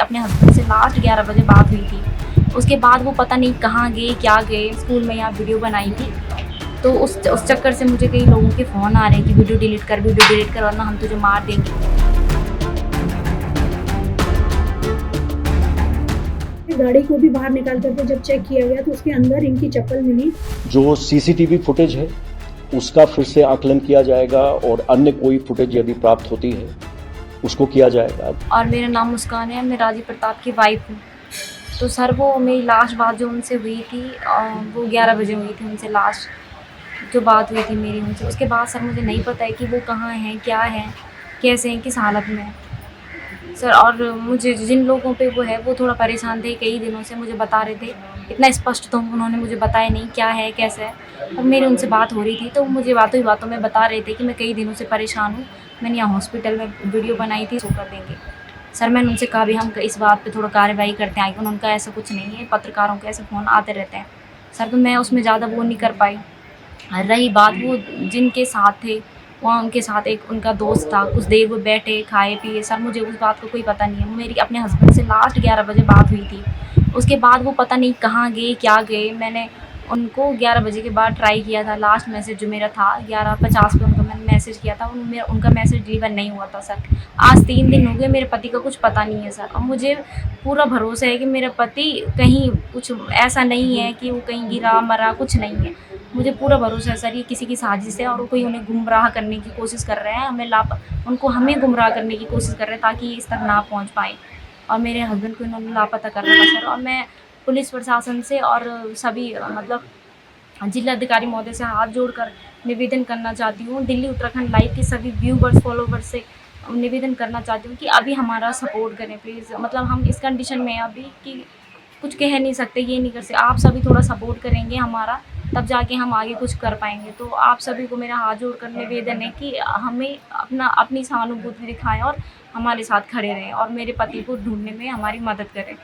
अपने हस्बैंड से लास्ट 11 बजे बात हुई थी। उसके बाद वो पता नहीं कहाँ गए, क्या गए, स्कूल में यहाँ वीडियो बनाई थी। तो उस चक्कर से मुझे कई लोगों के फ़ोन आ रहे हैं कि वीडियो डिलीट कर वरना हम तुझे मार देंगे। गाड़ी को भी बाहर निकाल करके जब चेक किया गया तो उसके अंदर इनकी चप्पल मिली। जो सीसीटीवी फुटेज है उसका फिर से आकलन किया जाएगा और अन्य कोई फुटेज यदि प्राप्त होती है उसको किया जाएगा। और मेरा नाम मुस्कान है, मैं राजीव प्रताप की वाइफ हूँ। तो सर वो मेरी लास्ट बात जो उनसे हुई थी वो 11 बजे हुई थी उनसे, लास्ट जो बात हुई थी मेरी उनसे। उसके बाद सर मुझे नहीं पता है कि वो कहाँ हैं, क्या हैं, कैसे हैं, किस हालत में हैं सर। और मुझे जिन लोगों पे वो है वो थोड़ा परेशान थे, कई दिनों से मुझे बता रहे थे, इतना स्पष्ट तो उन्होंने मुझे बताया नहीं क्या है कैसे है। और मेरी उनसे बात हो रही थी तो मुझे बातों ही बातों में बता रहे थे कि मैं कई दिनों से परेशान हूँ, मैंने यहाँ हॉस्पिटल में वीडियो बनाई थी, सो कर देंगे। सर मैंने उनसे कहा भी हम इस बात पे थोड़ा कार्रवाई करते हैं, आगे उनका ऐसा कुछ नहीं है, पत्रकारों के ऐसे फ़ोन आते रहते हैं सर। तो मैं उसमें ज़्यादा वो नहीं कर पाई। रही बात वो जिनके साथ थे, वहाँ उनके साथ एक उनका दोस्त था, कुछ देर वो बैठे खाए पिए सर, मुझे उस बात का कोई पता नहीं है। वो मेरी अपने हस्बैंड से लास्ट 11 बजे बात हुई थी। उसके बाद वो पता नहीं कहाँ गए, क्या गए। मैंने उनको 11 बजे के बाद ट्राई किया था, लास्ट मैसेज जो मेरा था 11:50 पे उनको मैंने मैसेज किया था, उनका मैसेज डिलीवर नहीं हुआ था सर। आज 3 दिन हो गए, मेरे पति का कुछ पता नहीं है सर। और मुझे पूरा भरोसा है कि मेरा पति कहीं कुछ ऐसा नहीं है कि वो कहीं गिरा मरा, कुछ नहीं है। मुझे पूरा भरोसा है सर, ये किसी की साजिश है और कोई उन्हें गुमराह करने की कोशिश कर रहे हैं, हमें गुमराह करने की कोशिश कर रहे हैं ताकि ये इस तक ना पहुंच पाए। और मेरे हस्बैंड को इन्होंने लापता कर रखा सर। और मैं पुलिस प्रशासन से और सभी मतलब जिलाधिकारी महोदय से हाथ जोड़कर निवेदन करना चाहती हूँ, दिल्ली उत्तराखंड लाइव के सभी व्यूवर्स फॉलोवर्स से निवेदन करना चाहती हूँ कि अभी हमारा सपोर्ट करें प्लीज़। मतलब हम इस कंडीशन में हैं अभी कि कुछ कह नहीं सकते, ये नहीं कर सकते। आप सभी थोड़ा सपोर्ट करेंगे हमारा, तब जाके हम आगे कुछ कर पाएंगे। तो आप सभी को मेरा हाथ जोड़कर निवेदन है कि हमें अपनी सहानुभूति दिखाएं और हमारे साथ खड़े रहें और मेरे पति को ढूंढने में हमारी मदद करें।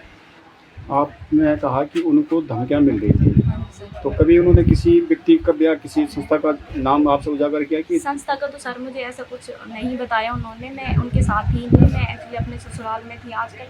आपने कहा कि उनको धमकियां मिल रही थी, तो कभी उन्होंने किसी व्यक्ति का या किसी संस्था का नाम आपसे उजागर किया कि संस्था का? तो सर मुझे ऐसा कुछ नहीं बताया उन्होंने, मैं उनके साथ ही नहीं, मैं एक्चुअली अपने ससुराल में थी आजकल।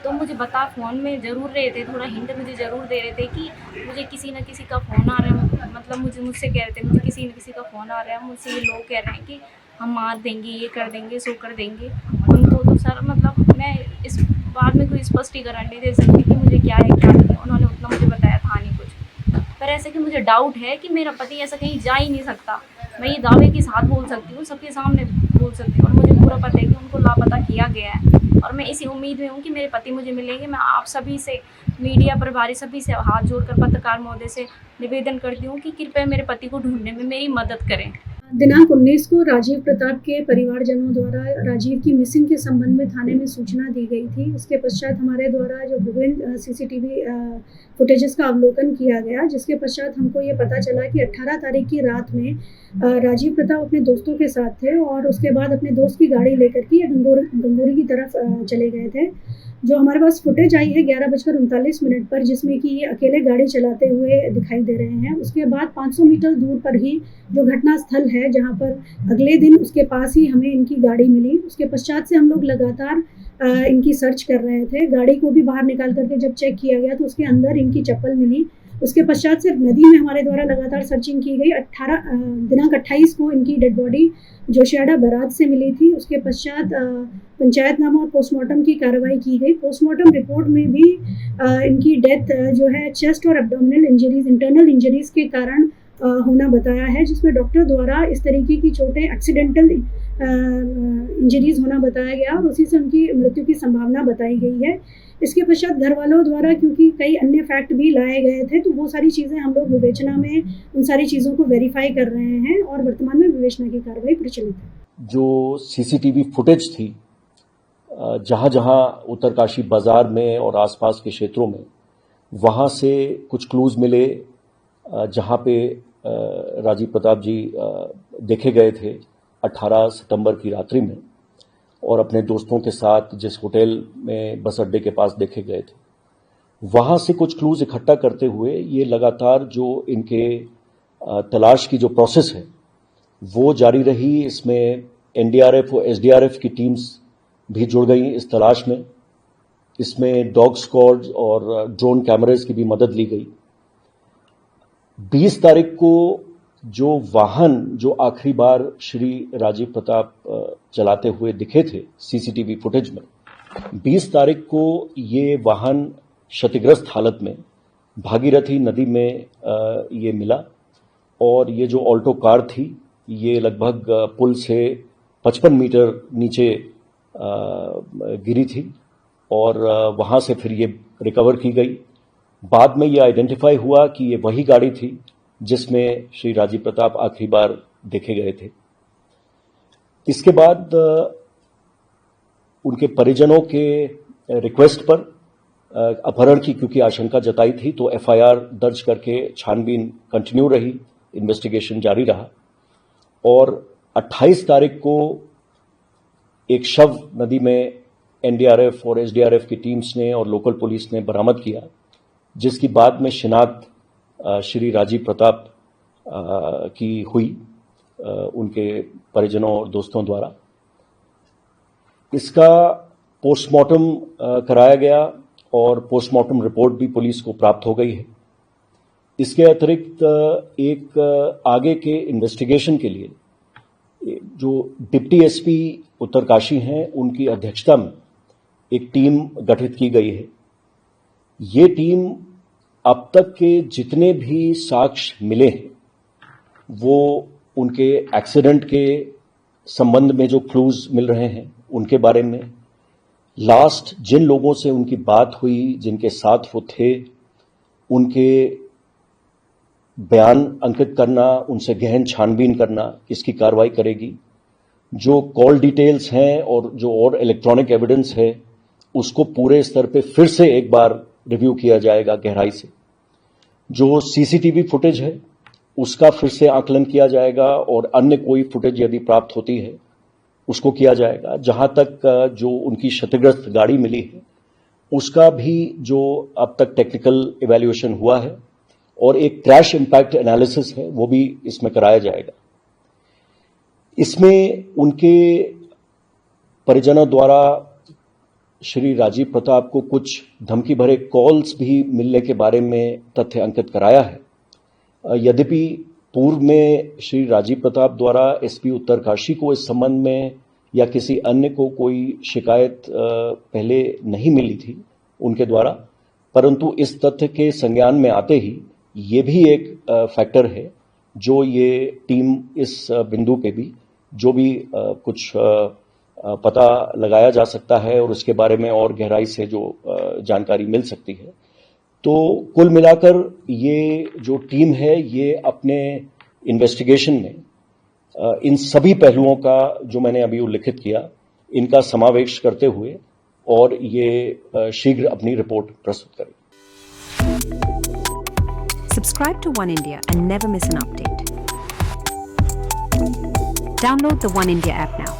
तो मुझे फ़ोन में ज़रूर रहे थे, थोड़ा हिंट मुझे ज़रूर दे रहे थे कि मुझे किसी न किसी का फ़ोन आ रहा है। मतलब मुझसे कह रहे थे मुझे किसी न किसी का फ़ोन आ रहा है, मुझसे ये लोग कह रहे हैं कि हम मार देंगे, ये कर देंगे, सो कर देंगे उनको। तो सर मतलब मैं इस बात में कोई स्पष्टीकरण नहीं दे सकती कि मुझे क्या है क्या नहीं है। उन्होंने उतना मुझे बताया था नहीं कुछ, पर ऐसे कि मुझे डाउट है कि मेरा पति ऐसा कहीं जा ही नहीं सकता। मैं ये दावे के साथ बोल सकती हूँ, सबके सामने बोल सकती हूँ, और मुझे पूरा पता है कि उनको लापता किया गया है। और मैं इसी उम्मीद में हूँ कि मेरे पति मुझे मिलेंगे। मैं आप सभी से, मीडिया प्रभारी सभी से हाथ जोड़कर पत्रकार महोदय से निवेदन करती हूँ कि कृपया मेरे पति को ढूंढने में मेरी मदद करें। दिनांक 19 को राजीव प्रताप के परिवारजनों द्वारा राजीव की मिसिंग के संबंध में थाने में सूचना दी गई थी। इसके पश्चात हमारे द्वारा जो विभिन्न सीसीटीवी फुटेजेस का अवलोकन किया गया, जिसके पश्चात हमको ये पता चला कि 18 तारीख की रात में राजीव प्रताप अपने दोस्तों के साथ थे और उसके बाद अपने दोस्त की गाड़ी लेकर के गंगोरी की तरफ चले गए थे। जो हमारे पास फुटेज आई है 11:39 पर, जिसमें कि ये अकेले गाड़ी चलाते हुए दिखाई दे रहे हैं। उसके बाद 500 मीटर दूर पर ही जो घटना स्थल है, जहां पर अगले दिन उसके पास ही हमें इनकी गाड़ी मिली। उसके पश्चात से हम लोग लगातार इनकी सर्च कर रहे थे। गाड़ी को भी बाहर निकाल करके जब चेक किया गया तो उसके अंदर इनकी चप्पल मिली। उसके पश्चात से नदी में हमारे द्वारा लगातार सर्चिंग की गई। दिनांक 28 को इनकी डेड बॉडी जोशियाड़ा बराज से मिली थी। उसके पश्चात पंचायतनामा और पोस्टमार्टम की कार्रवाई की गई। पोस्टमार्टम रिपोर्ट में भी इनकी डेथ जो है चेस्ट और एब्डोमिनल इंजरीज, इंटरनल इंजरीज के कारण होना बताया है, जिसमें डॉक्टर द्वारा इस तरीके की चोटें एक्सीडेंटल इंजरीज होना बताया गया और उसी से उनकी मृत्यु की संभावना बताई गई है। इसके पश्चात घर वालों द्वारा क्योंकि कई अन्य फैक्ट भी लाए गए थे, तो वो सारी चीज़ें हम लोग विवेचना में उन सारी चीज़ों को वेरीफाई कर रहे हैं और वर्तमान में विवेचना की कार्रवाई प्रचलित है। जो सीसीटीवी फुटेज थी जहां जहां उत्तरकाशी बाजार में और आसपास के क्षेत्रों में, वहां से कुछ क्लूज मिले जहां पे राजीव प्रताप जी देखे गए थे 18 सितंबर की रात्रि में और अपने दोस्तों के साथ जिस होटल में बस अड्डे के पास देखे गए थे, वहां से कुछ क्लूज इकट्ठा करते हुए ये लगातार जो इनके तलाश की जो प्रोसेस है वो जारी रही। इसमें एनडीआरएफ और एसडीआरएफ की टीम्स भी जुड़ गई इस तलाश में इसमें डॉग स्क्वाड्स और ड्रोन कैमरेज की भी मदद ली गई। 20 तारीख को जो वाहन जो आखिरी बार श्री राजीव प्रताप चलाते हुए दिखे थे सीसीटीवी फुटेज में, 20 तारीख को ये वाहन क्षतिग्रस्त हालत में भागीरथी नदी में ये मिला और ये जो ऑल्टो कार थी ये लगभग पुल से 55 मीटर नीचे गिरी थी और वहाँ से फिर ये रिकवर की गई। बाद में ये आइडेंटिफाई हुआ कि ये वही गाड़ी थी जिसमें श्री राजीव प्रताप आखिरी बार देखे गए थे। इसके बाद उनके परिजनों के रिक्वेस्ट पर अपहरण की क्योंकि आशंका जताई थी तो एफआईआर दर्ज करके छानबीन कंटिन्यू रही, इन्वेस्टिगेशन जारी रहा और 28 तारीख को एक शव नदी में एनडीआरएफ और एसडीआरएफ की टीम्स ने और लोकल पुलिस ने बरामद किया, जिसकी बाद में शिनाख्त श्री राजीव प्रताप की हुई उनके परिजनों और दोस्तों द्वारा। इसका पोस्टमार्टम कराया गया और पोस्टमार्टम रिपोर्ट भी पुलिस को प्राप्त हो गई है। इसके अतिरिक्त एक आगे के इन्वेस्टिगेशन के लिए जो डिप्टी एसपी उत्तरकाशी हैं उनकी अध्यक्षता में एक टीम गठित की गई है। ये टीम अब तक के जितने भी साक्ष्य मिले हैं वो उनके एक्सीडेंट के संबंध में जो क्लूज मिल रहे हैं उनके बारे में, लास्ट जिन लोगों से उनकी बात हुई जिनके साथ वो थे उनके बयान अंकित करना, उनसे गहन छानबीन करना, इसकी कार्रवाई करेगी। जो कॉल डिटेल्स हैं और जो और इलेक्ट्रॉनिक एविडेंस है उसको पूरे स्तर पे फिर से एक बार रिव्यू किया जाएगा गहराई से। जो सीसीटीवी फुटेज है उसका फिर से आकलन किया जाएगा और अन्य कोई फुटेज यदि प्राप्त होती है उसको किया जाएगा। जहां तक जो उनकी क्षतिग्रस्त गाड़ी मिली है उसका भी जो अब तक टेक्निकल इवैल्यूएशन हुआ है और एक क्रैश इंपैक्ट एनालिसिस है वो भी इसमें कराया जाएगा। इसमें उनके परिजनों द्वारा श्री राजीव प्रताप को कुछ धमकी भरे कॉल्स भी मिलने के बारे में तथ्य अंकित कराया है। यद्यपि पूर्व में श्री राजीव प्रताप द्वारा एसपी उत्तरकाशी को इस संबंध में या किसी अन्य को कोई शिकायत पहले नहीं मिली थी उनके द्वारा, परंतु इस तथ्य के संज्ञान में आते ही ये भी एक फैक्टर है जो ये टीम इस बिंदु पे भी जो भी कुछ पता लगाया जा सकता है और उसके बारे में और गहराई से जो जानकारी मिल सकती है। तो कुल मिलाकर ये जो टीम है ये अपने इन्वेस्टिगेशन में इन सभी पहलुओं का जो मैंने अभी उल्लिखित किया इनका समावेश करते हुए और ये शीघ्र अपनी रिपोर्ट प्रस्तुत करें। Subscribe to One India and never miss an update. Download the One India app now.